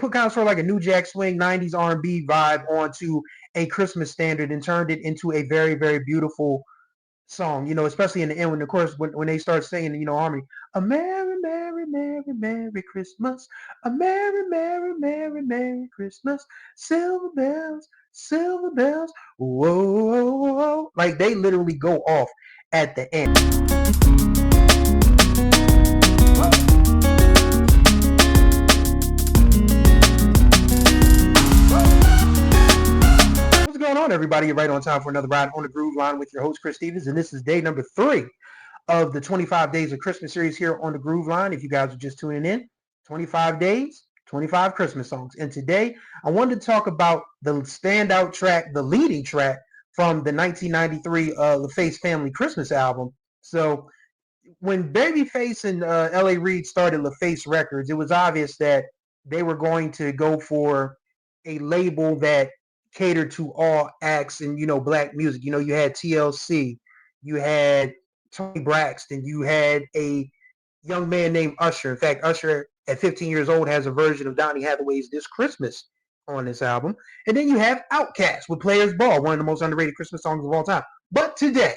put kind of sort of like a New Jack Swing 90s R&B vibe onto a Christmas standard and turned it into a very, very beautiful song, especially in the end when, of course, when they start singing, harmony, a merry, merry, merry, merry Christmas, a merry, merry, merry, merry Christmas, silver bells, whoa, whoa, whoa. Like they literally go off at the end. What's going on, everybody? You're right on time for another ride on the Groove Line with your host, Chris Stevens, and this is day number 3 of the 25 Days of Christmas series here on the Groove Line. If you guys are just tuning in, 25 days, 25 Christmas songs. And today, I wanted to talk about the standout track, the leading track from the 1993 LaFace Family Christmas album. So when Babyface and L.A. Reid started LaFace Records, it was obvious that they were going to go for a label that catered to all acts and, black music. You had TLC, you had Tony Braxton, you had a young man named Usher. In fact, Usher at 15 years old has a version of Donny Hathaway's This Christmas on this album. And then you have Outkast with Players Ball, one of the most underrated Christmas songs of all time. But today,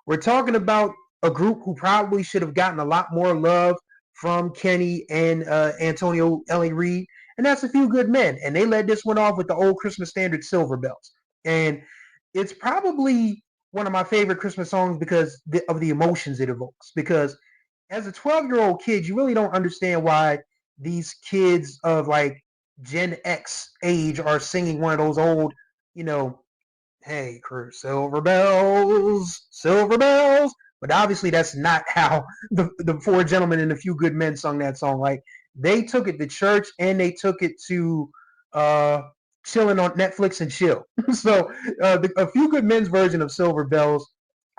we're talking about a group who probably should have gotten a lot more love from Kenny and Antonio L.A. Reid, and that's A Few Good Men. And they led this one off with the old Christmas standard Silver Bells. And it's probably one of my favorite Christmas songs because of the emotions it evokes. Because as a 12-year-old kid, you really don't understand why these kids of like Gen X age are singing one of those old, hey, crew, silver bells, silver bells. But obviously, that's not how the 4 gentlemen and A Few Good Men sung that song. Like they took it to church and they took it to chilling on Netflix and chill. So A Few Good Men's version of Silver Bells,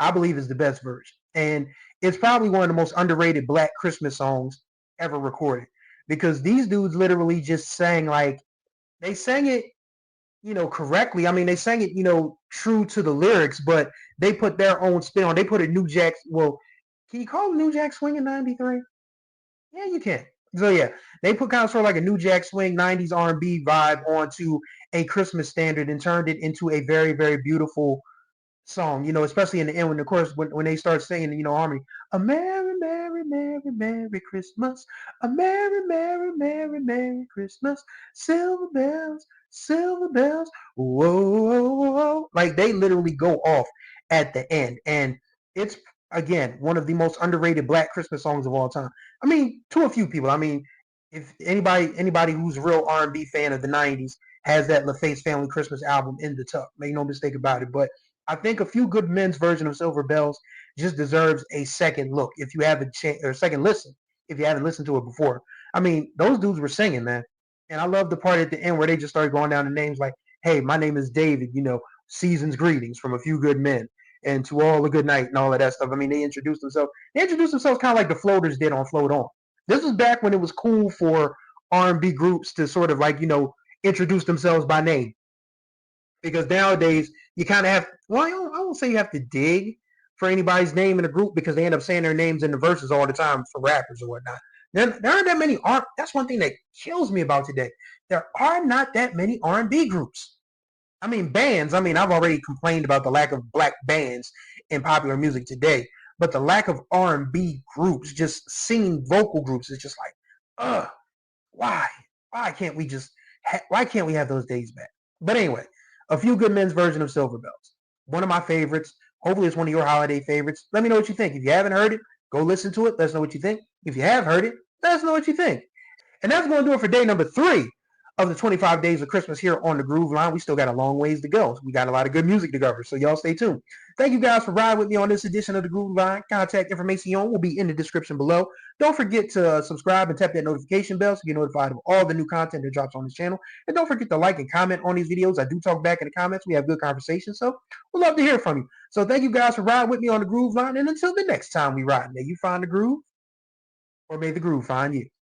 I believe, is the best version, and it's probably one of the most underrated Black Christmas songs ever recorded because these dudes literally just sang like they sang it correctly. I mean, they sang it, true to the lyrics, but they put their own spin on. They put a New Jack. Well, can you call it New Jack Swing in '93? Yeah, you can. So yeah, they put kind of sort of like a New Jack Swing '90s R&B vibe onto a Christmas standard and turned it into a very, very beautiful song. Especially in the end when, of course, when they start singing, harmony, a merry, merry, merry, merry Christmas, a merry, merry, merry, merry Christmas, silver bells, whoa, whoa, whoa. Like they literally go off at the end, and it's again one of the most underrated Black Christmas songs of all time. I mean, to a few people. I mean, if anybody who's a real R&B fan of the '90s has that LaFace Family Christmas album in the tuck. Make no mistake about it. But I think A Few Good Men's version of Silver Bells just deserves a second look if you have a chance, or a second listen if you haven't listened to it before. I mean, those dudes were singing, man. And I love the part at the end where they just started going down the names like, hey, my name is David, season's greetings from A Few Good Men and to all a good night and all of that stuff. I mean, they introduced themselves. They introduced themselves kind of like the Floaters did on Float On. This was back when it was cool for R&B groups to sort of like, introduce themselves by name. Because nowadays you kind of have, well, I won't say you have to dig for anybody's name in a group because they end up saying their names in the verses all the time for rappers or whatnot. There aren't that many R. That's one thing that kills me about today. There are not that many R&B groups. I mean, bands. I mean, I've already complained about the lack of Black bands in popular music today, but the lack of R&B groups, just singing vocal groups, is just like, why? Why can't we just? Why can't we have those days back? But anyway, A Few Good Men's version of Silver Bells, one of my favorites. Hopefully, it's one of your holiday favorites. Let me know what you think. If you haven't heard it, go listen to it. Let us know what you think. If you have heard it, let us know what you think. And that's going to do it for day number 3 of the 25 Days of Christmas here on the Groove Line. We still got a long ways to go. We got a lot of good music to cover, so y'all stay tuned. Thank you guys for riding with me on this edition of the Groove Line. Contact information will be in the description below. Don't forget to subscribe and tap that notification bell so you get notified of all the new content that drops on this channel. And don't forget to like and comment on these videos. I do talk back in the comments. We have good conversations, so we'd love to hear from you. So thank you guys for riding with me on the Groove Line. And until the next time we ride, may you find the groove, or may the groove find you.